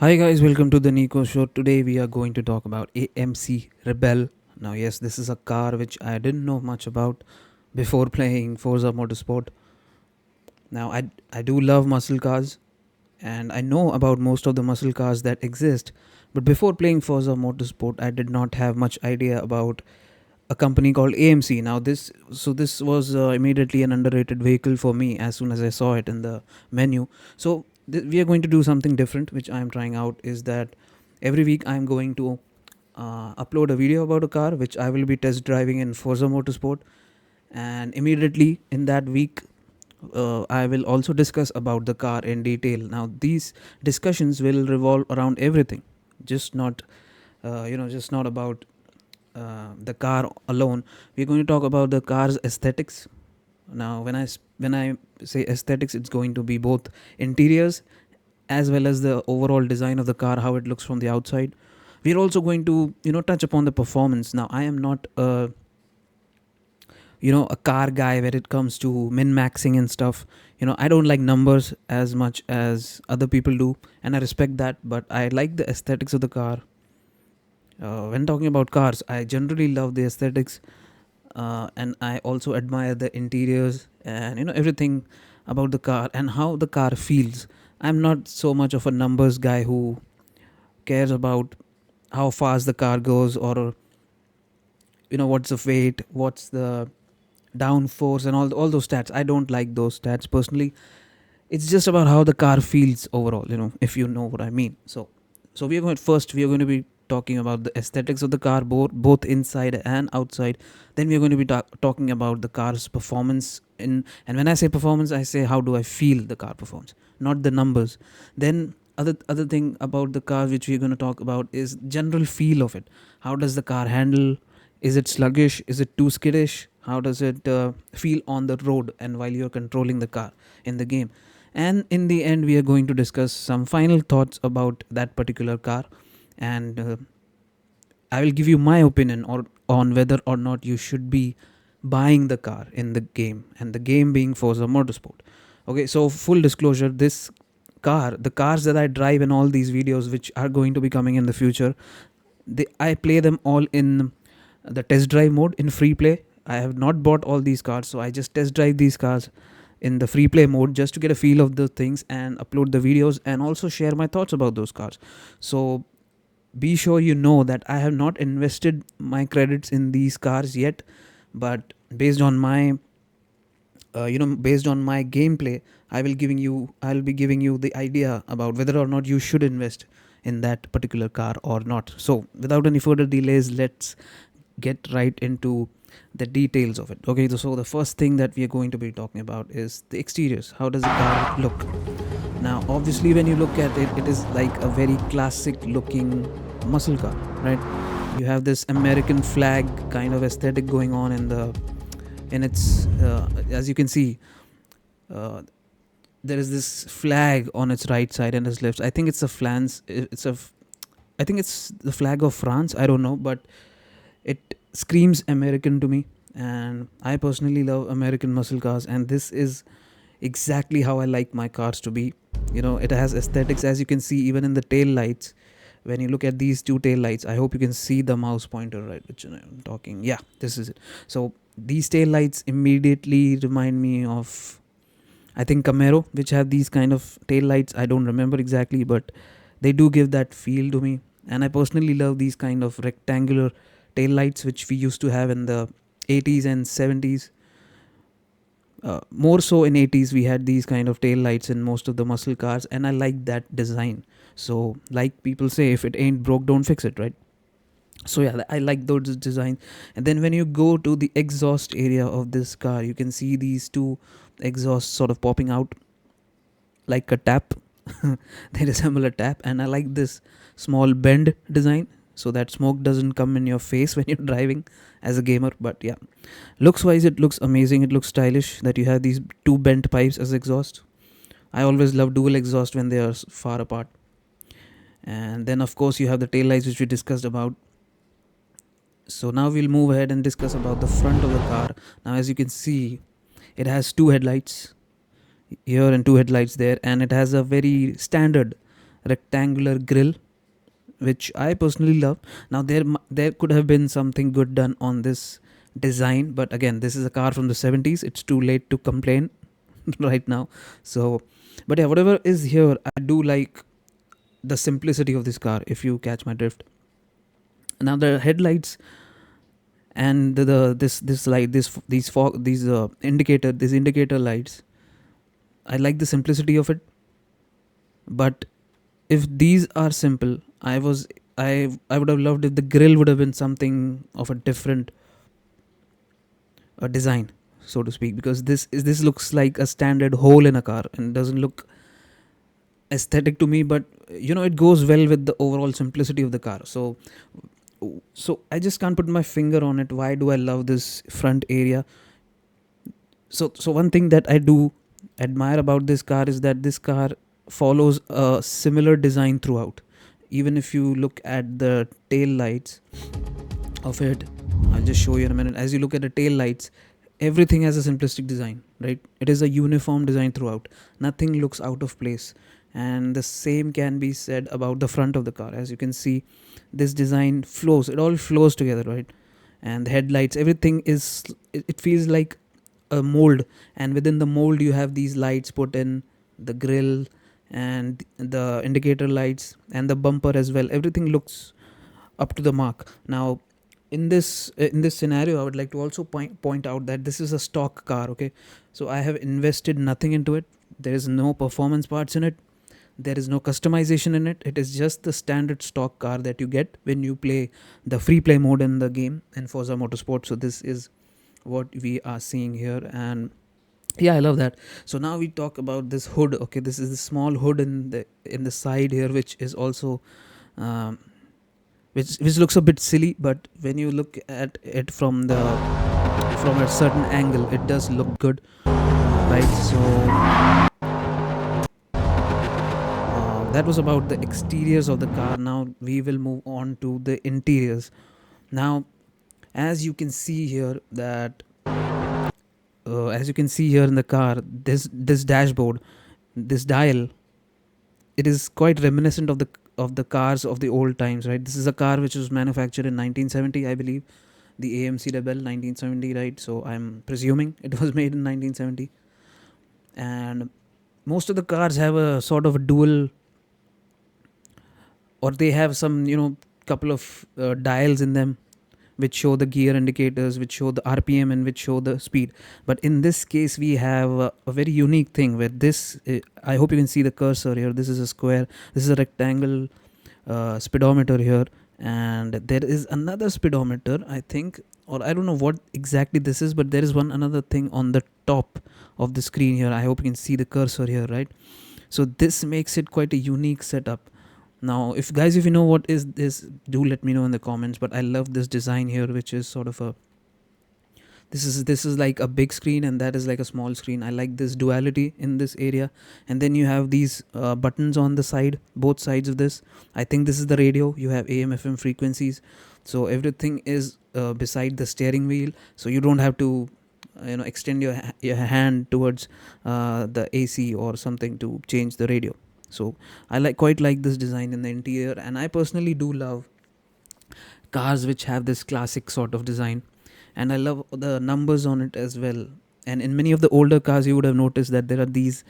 Hi guys, welcome to the NiKo show. Today we are going to talk about AMC Rebel. Now, yes, this is a car which I didn't know much about before playing Forza Motorsport. Now, I do love muscle cars and I know about most of the muscle cars that exist. But before playing Forza Motorsport, I did not have much idea about a company called AMC. Now, this was immediately an underrated vehicle for me as soon as I saw it in the menu. So we are going to do something different, which I am trying out. Is that every week I am going to upload a video about a car which I will be test driving in Forza Motorsport, and immediately in that week I will also discuss about the car in detail. Now these discussions will revolve around everything, just not just not about the car alone. We're going to talk about the car's aesthetics. Now when I say aesthetics, it's going to be both interiors as well as the overall design of the car, how it looks from the outside. We're also going to touch upon the performance. Now I am not a car guy when it comes to min maxing and stuff. I don't like numbers as much as other people do, and I respect that, but I like the aesthetics of the car. When talking about cars, I generally love the aesthetics, and I also admire the interiors and everything about the car and how the car feels. I'm not so much of a numbers guy who cares about how fast the car goes, or what's the weight, what's the downforce, and all those stats. I don't like those stats personally. It's just about how the car feels overall, if you know what I mean. So we are going to be talking about the aesthetics of the car, both inside and outside. Then we are going to be talking about the car's performance and when I say performance, I say how do I feel the car performs, not the numbers. Then other thing about the car which we're going to talk about is general feel of it. How does the car handle? Is it sluggish? Is it too skittish? How does it feel on the road and while you're controlling the car in the game? And in the end, we are going to discuss some final thoughts about that particular car, and I will give you my opinion or on whether or not you should be buying the car in the game, and the game being Forza Motorsport. Okay, so full disclosure, the cars that I drive in all these videos, which are going to be coming in the future, I play them all in the test drive mode in free play. I have not bought all these cars, so I just test drive these cars in the free play mode just to get a feel of the things and upload the videos and also share my thoughts about those cars. So be sure you know that I have not invested my credits in these cars yet, but based on my based on my gameplay, I'll be giving you the idea about whether or not you should invest in that particular car or not. So without any further delays, let's get right into the details of it. Okay, so the first thing that we are going to be talking about is the exteriors. How does the car look? Now obviously when you look at it, it is like a very classic looking muscle car, right? You have this American flag kind of aesthetic going on in its as you can see, uh, there is this flag on its right side and its left. I think it's a flans it's a f- I think it's the flag of France, I don't know, but it screams American to me, and I personally love American muscle cars, and this is exactly how I like my cars to be. It has aesthetics, as you can see even in the tail lights. When you look at these two tail lights, I hope you can see the mouse pointer, right, which I'm talking. Yeah, this is it. So these tail lights immediately remind me of, I think, Camaro, which have these kind of tail lights. I don't remember exactly, but they do give that feel to me. And I personally love these kind of rectangular tail lights which we used to have in the 80s and 70s. More so in 80s, we had these kind of tail lights in most of the muscle cars, and I like that design. So like people say, if it ain't broke, don't fix it, right? So yeah, I like those designs. And then when you go to the exhaust area of this car, you can see these two exhausts sort of popping out like a tap. They resemble a tap, and I like this small bend design so that smoke doesn't come in your face when you're driving as a gamer. But yeah, looks wise, it looks amazing. It looks stylish that you have these two bent pipes as exhaust. I always love dual exhaust when they are far apart. And then of course you have the tail lights which we discussed about. So now we'll move ahead and discuss about the front of the car. Now as you can see, it has two headlights here and two headlights there, and it has a very standard rectangular grille, which I personally love. Now there could have been something good done on this design, but again, this is a car from the 70s. It's too late to complain right now. So, but yeah, whatever is here, I do like the simplicity of this car, if you catch my drift. Now the headlights and this light, these fog, these indicator lights, I like the simplicity of it. But if these are simple, I would have loved if the grill would have been something of a different design, so to speak, because this looks like a standard hole in a car and doesn't look aesthetic to me. But it goes well with the overall simplicity of the car. So I just can't put my finger on it. Why do I love this front area? So one thing that I do admire about this car is that this car follows a similar design throughout. Even if you look at the tail lights of it, I'll just show you in a minute. As you look at the tail lights, everything has a simplistic design, right? It is a uniform design throughout. Nothing looks out of place. And the same can be said about the front of the car. As you can see, this design flows. It all flows together, right? And the headlights, everything is, it feels like a mold, and within the mold you have these lights put in, the grill and the indicator lights and the bumper as well. Everything looks up to the mark. Now in this scenario, I would like to also point out that this is a stock car. Okay, so I have invested nothing into it. There is no performance parts in it. There is no customization in it. It is just the standard stock car that you get when you play the free play mode in the game in Forza Motorsport. So this is what we are seeing here, and yeah, I love that. So now we talk about this hood. Okay, this is the small hood in the side here, which is also which looks a bit silly, but when you look at it from a certain angle, it does look good, right? So that was about the exteriors of the car. Now we will move on to the interiors. Now, as you can see here in the car, this dashboard, this dial, it is quite reminiscent of the cars of the old times, right? This is a car which was manufactured in 1970, I believe, the AMC Rebel 1970, right? So I'm presuming it was made in 1970, and most of the cars have a sort of a dual, or they have some couple of dials in them, which show the gear indicators, which show the RPM, and which show the speed. But in this case, we have a very unique thing where this, I hope you can see the cursor here. This is a square, this is a rectangle speedometer here, and there is another speedometer, I think, or I don't know what exactly this is, but there is another thing on the top of the screen here. I hope you can see the cursor here, right? So this makes it quite a unique setup. Now, if you know what is this, do let me know in the comments. But I love this design here, which is sort of this is like a big screen, and that is like a small screen. I like this duality in this area. And then you have these buttons on the side, both sides of this. I think this is the radio. You have AM, FM frequencies. So everything is beside the steering wheel. So you don't have to extend your hand towards the AC or something to change the radio. So I quite like this design in the interior, and I personally do love cars which have this classic sort of design, and I love the numbers on it as well. And in many of the older cars, you would have noticed that there are these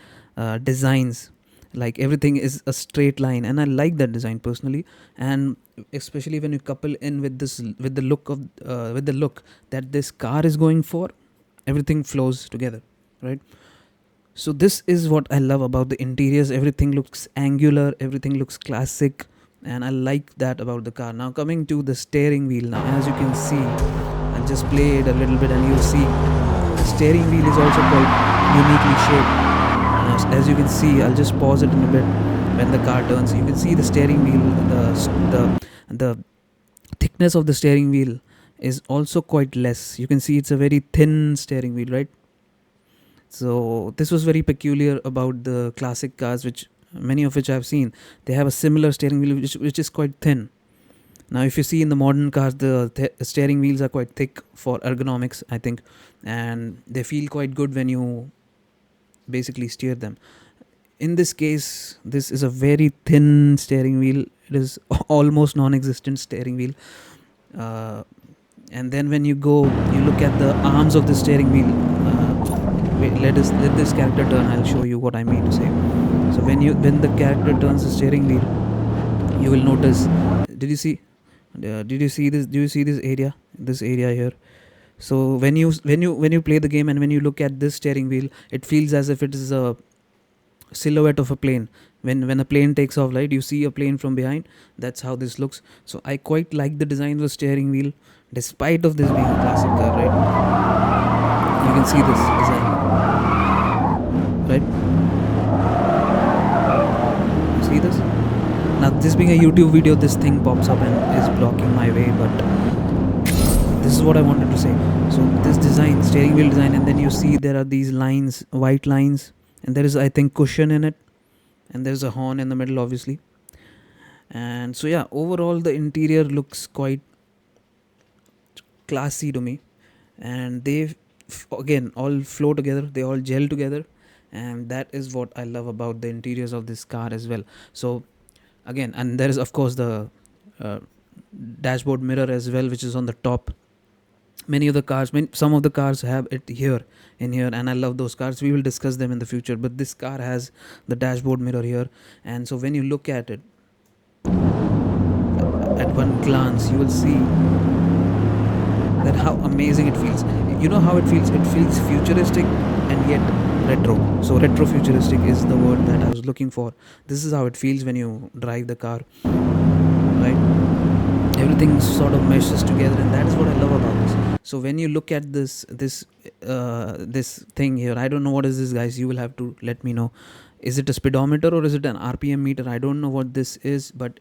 designs, like everything is a straight line, and I like that design personally. And especially when you couple in with the look that this car is going for, everything flows together, right? So this is what I love about the interiors. Everything looks angular, everything looks classic, and I like that about the car. Now coming to the steering wheel, now as you can see, I'll just play it a little bit and you'll see the steering wheel is also quite uniquely shaped. Now, as you can see, I'll just pause it in a bit. When the car turns, you can see the steering wheel, the thickness of the steering wheel is also quite less. You can see it's a very thin steering wheel, right? So this was very peculiar about the classic cars, which many of which I've seen. They have a similar steering wheel which is quite thin. Now if you see in the modern cars, the steering wheels are quite thick for ergonomics, I think, and they feel quite good when you basically steer them. in this case, this is a very thin steering wheel. It is almost non-existent steering wheel. And then when you look at the arms of the steering wheel. Wait, let this character turn. I'll show you what I mean to say. So when the character turns the steering wheel, you will notice. Did you see? Did you see this? Do you see this area? This area here. So when you play the game and when you look at this steering wheel, it feels as if it is a silhouette of a plane. When a plane takes off, right, you see a plane from behind. That's how this looks. So I quite like the design of the steering wheel, despite of this being a classic car, right? You can see this design, right? You see this? Now this being a YouTube video, this thing pops up and is blocking my way, but this is what I wanted to say. So this design, steering wheel design, and then you see there are these lines, white lines, and there is, I think, cushion in it, and there's a horn in the middle, obviously. And so yeah, overall the interior looks quite classy to me, and they again all flow together, they all gel together, and that is what I love about the interiors of this car as well. So again, and there is of course the dashboard mirror as well, which is on the top. Some of the cars have it here, and I love those cars. We will discuss them in the future, but this car has the dashboard mirror here. And so when you look at it at one glance, you will see that how amazing it feels. You know how it feels? It feels futuristic and yet retro. So retro futuristic is the word that I was looking for. This is how it feels when you drive the car, right? Everything sort of meshes together, and that is what I love about this. So when you look at this thing here, I don't know what is this, guys. You will have to let me know. Is it a speedometer or is it an RPM meter? I don't know what this is, but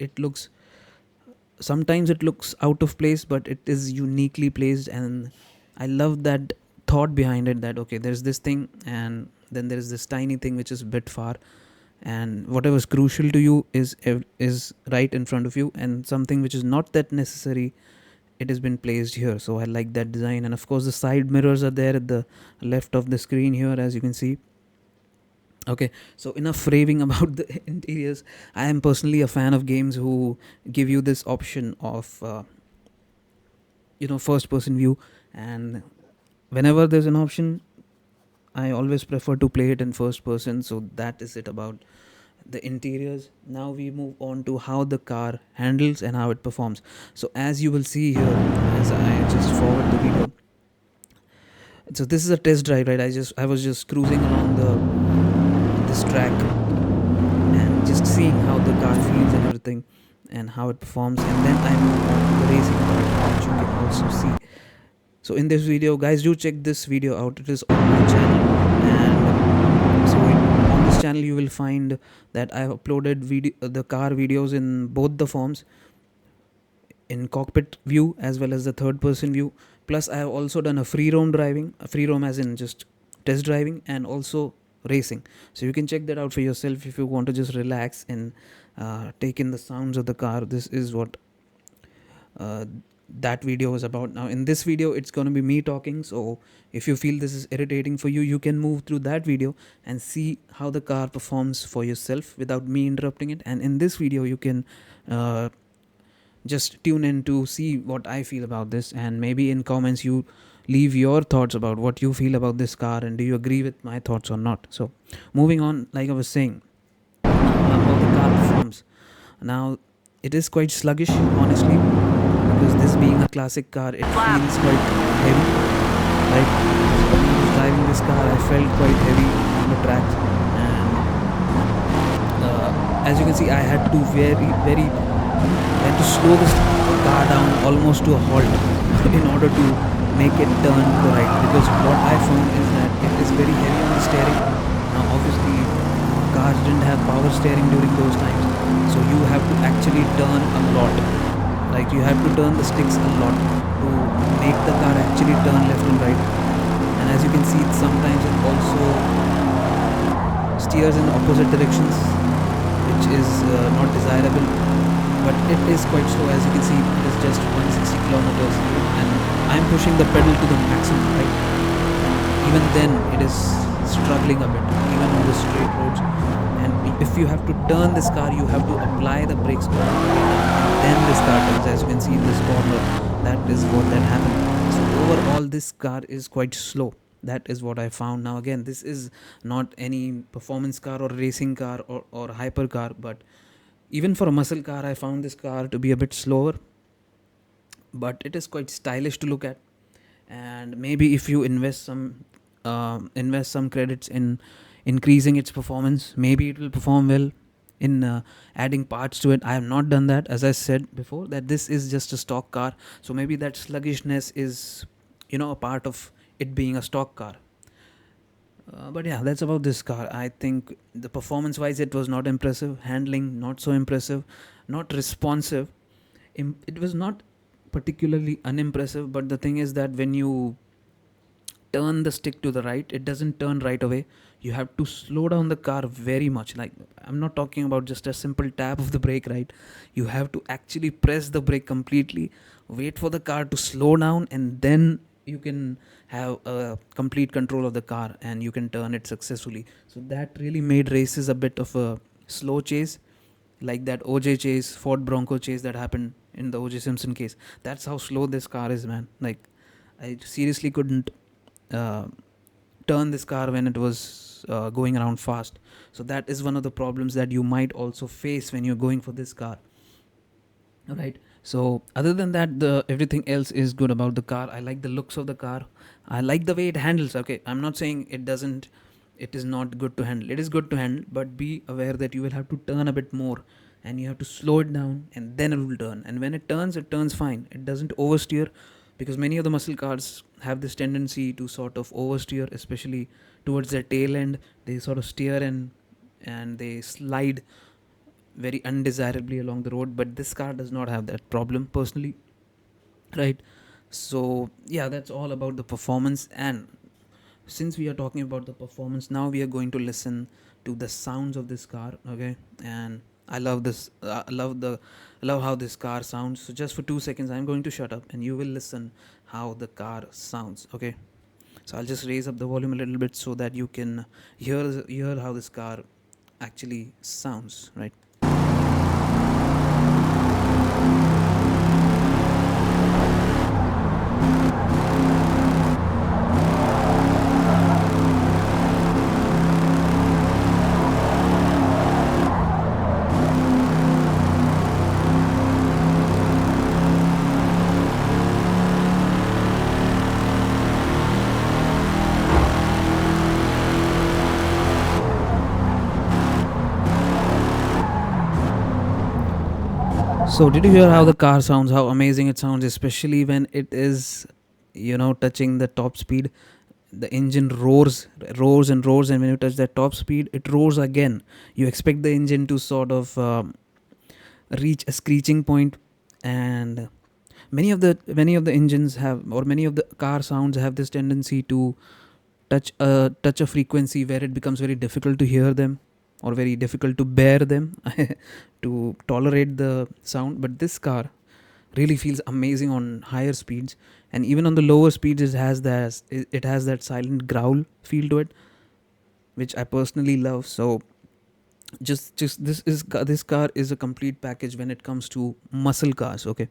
sometimes it looks out of place, but it is uniquely placed, and I love that thought behind it, that okay, there's this thing and then there's this tiny thing which is a bit far, and whatever is crucial to you is right in front of you, and something which is not that necessary, it has been placed here. So I like that design. And of course the side mirrors are there at the left of the screen here, as you can see. Okay, so enough raving about the interiors. I am personally a fan of games who give you this option of first person view, and whenever there's an option, I always prefer to play it in first person. So that is it about the interiors. Now we move on to how the car handles and how it performs. So as you will see here, as I just forward the video, so this is a test drive, right? I was just cruising along this track and just seeing how the car feels and everything and how it performs, and then I move on to the racing part, which you can also see. So in this video, guys, do check this video out. It is on my channel, and so on this channel you will find that I have uploaded the car videos in both the forms, in cockpit view as well as the third person view. Plus I have also done a free roam as in just test driving, and also racing. So you can check that out for yourself if you want to just relax and take in the sounds of the car. This is what that video is about. Now in this video it's going to be me talking, so if you feel this is irritating for you, you can move through that video and see how the car performs for yourself without me interrupting it. And in this video you can just tune in to see what I feel about this, and maybe in comments you leave your thoughts about what you feel about this car, and do you agree with my thoughts or not. So moving on, like I was saying, how the car performs. Now it is quite sluggish, honestly, because this being a classic car, it feels quite heavy, right? So when I was driving this car, I felt quite heavy on the track, and as you can see, I had to slow this car down almost to a halt in order to make it turn to the right, because what I found is that it is very heavy on the steering. Now obviously cars didn't have power steering during those times, so you have to actually turn a lot, like you have to turn the sticks a lot to make the car actually turn left and right. And as you can see, sometimes it also steers in the opposite directions, which is not desirable, but it is quite slow. As you can see, it is just 160 kilometers, and I'm pushing the pedal to the maximum, right? Even then it is struggling a bit, even on the straight roads. And if you have to turn this car, you have to apply the brakes all the way down, and then this car turns. As you can see in this corner, that is what that happened. So overall, this car is quite slow. That is what I found. Now again, this is not any performance car or racing car or hyper car, but even for a muscle car, I found this car to be a bit slower, but it is quite stylish to look at. And maybe if you invest some credits in increasing its performance, maybe it will perform well in adding parts to it. I have not done that, as I said before, that this is just a stock car, so maybe that sluggishness is, a part of it being a stock car. But yeah, that's about this car. I think the performance wise, it was not impressive. Handling, not so impressive. Not responsive. It was not particularly unimpressive, but the thing is that when you turn the stick to the right, it doesn't turn right away. You have to slow down the car very much. Like, I'm not talking about just a simple tap of the brake, right? You have to actually press the brake completely, wait for the car to slow down, and then you can have a complete control of the car and you can turn it successfully. So that really made races a bit of a slow chase, like that OJ chase, Ford Bronco chase that happened in the OJ Simpson case. That's how slow this car is, man. Like, I seriously couldn't uh, turn this car when it was going around fast. So that is one of the problems that you might also face when you're going for this car. All right. So other than that, the everything else is good about the car. I like the looks of the car. I like the way it handles. Okay, I'm not saying it is not good to handle. It is good to handle, but be aware that you will have to turn a bit more, and you have to slow it down, and then it will turn. And when it turns fine. It doesn't oversteer, because many of the muscle cars have this tendency to sort of oversteer, especially towards their tail end. They sort of steer and they slide very undesirably along the road, but this car does not have that problem personally, right? So yeah, that's all about the performance. And since we are talking about the performance, now we are going to listen to the sounds of this car. Okay. And I love this. Love how this car sounds. So just for 2 seconds, I'm going to shut up and you will listen how the car sounds. Okay. So I'll just raise up the volume a little bit so that you can hear how this car actually sounds, right? So, did you hear how the car sounds? How amazing it sounds, especially when it is, touching the top speed. The engine roars and roars, and when you touch that top speed, it roars again. You expect the engine to sort of reach a screeching point, and many of the engines have, or many of the car sounds have this tendency to touch a frequency where it becomes very difficult to hear them, or very difficult to bear them, to tolerate the sound. But this car really feels amazing on higher speeds, and even on the lower speeds it has that silent growl feel to it, which I personally love. So just this car is a complete package when it comes to muscle cars. Okay,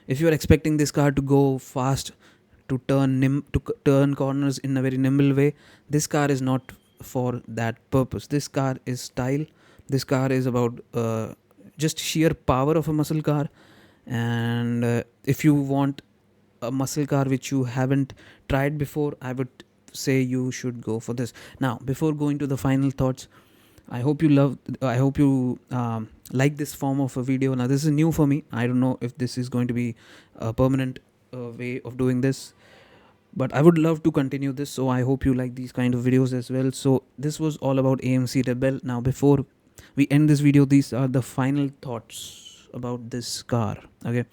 if you're expecting this car to go fast, to turn corners in a very nimble way, this car is not for that purpose. This car is style. This car is about just sheer power of a muscle car. And if you want a muscle car which you haven't tried before, I would say you should go for this. Now, before going to the final thoughts, I hope you like this form of a video. Now, this is new for me. I don't know if this is going to be a permanent way of doing this, but I would love to continue this. So I hope you like these kind of videos as well. So this was all about AMC Rebel. Now, before we end this video, these are the final thoughts about this car. Okay,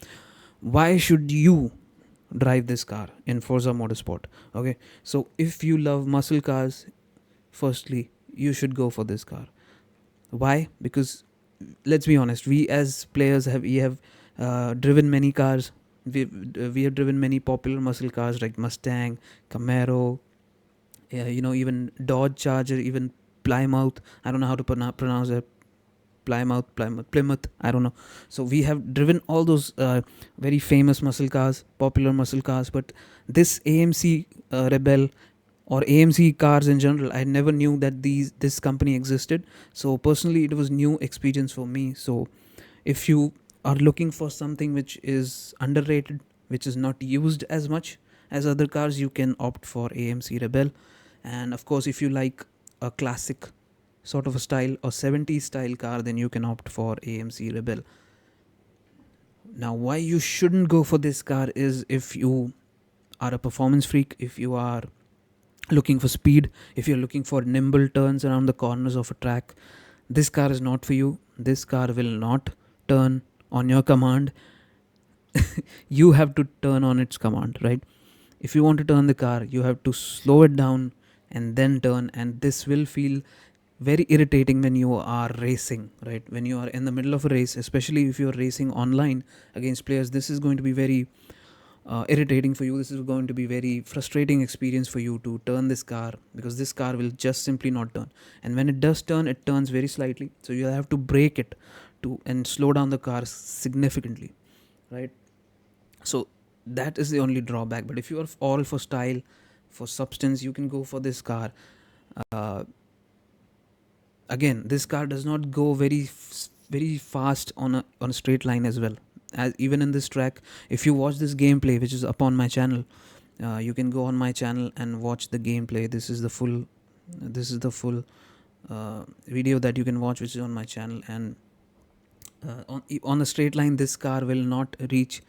why should you drive this car in Forza Motorsport? Okay, so if you love muscle cars, firstly, you should go for this car. Why? Because let's be honest, we as players have driven many cars. We have driven many popular muscle cars like Mustang, Camaro, even Dodge Charger, even Plymouth. I don't know how to pronounce it. Plymouth. I don't know. So we have driven all those very famous muscle cars, popular muscle cars. But this AMC Rebel or AMC cars in general, I never knew that this company existed. So personally, it was new experience for me. So if you are looking for something which is underrated, which is not used as much as other cars, you can opt for AMC Rebel. And of course, if you like a classic sort of a style or 70s style car, then you can opt for AMC Rebel. Now, why you shouldn't go for this car is if you are a performance freak, if you are looking for speed, if you're looking for nimble turns around the corners of a track, this car is not for you. This car will not turn on your command. You have to turn on its command, right? If you want to turn the car, you have to slow it down and then turn, and this will feel very irritating when you are racing, right? When you are in the middle of a race, especially if you're racing online against players, this is going to be very irritating for you. This is going to be very frustrating experience for you to turn this car, because this car will just simply not turn. And when it does turn, it turns very slightly, so you have to brake it to and slow down the car significantly, right? So that is the only drawback. But if you are all for style, for substance, you can go for this car. Again, this car does not go very fast on a straight line as well. As even in this track, if you watch this gameplay, which is up on my channel, you can go on my channel and watch the gameplay. This is the full video that you can watch, which is on my channel. And on a straight line, this car will not reach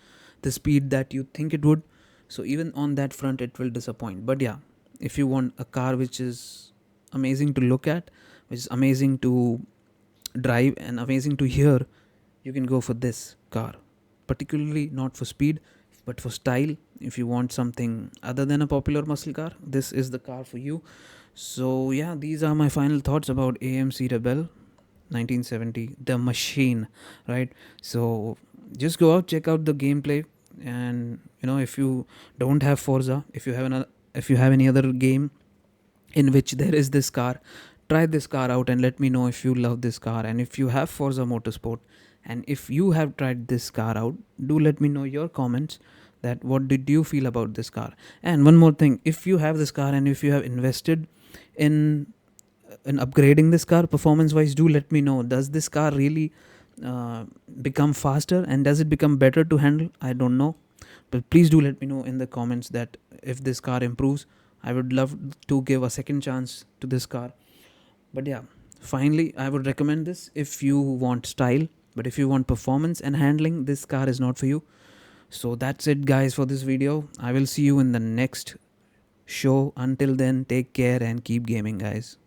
the speed that you think it would. So even on that front, it will disappoint. But yeah, if you want a car which is amazing to look at, which is amazing to drive and amazing to hear, you can go for this car. Particularly not for speed, but for style. If you want something other than a popular muscle car, this is the car for you. So yeah, these are my final thoughts about AMC Rebel 1970, the machine, right? So just go out, check out the gameplay, and if you don't have Forza, if you have any other game in which there is this car, try this car out and let me know if you love this car. And if you have Forza Motorsport and if you have tried this car out, do let me know your comments that what did you feel about this car. And one more thing, if you have this car and if you have invested in upgrading this car performance wise, do let me know, does this car really become faster and does it become better to handle? I don't know, but please do let me know in the comments that if this car improves. I would love to give a second chance to this car. But yeah, finally, I would recommend this if you want style, but if you want performance and handling, this car is not for you. So that's it, guys, for this video. I will see you in the next show. Until then, take care and keep gaming, guys.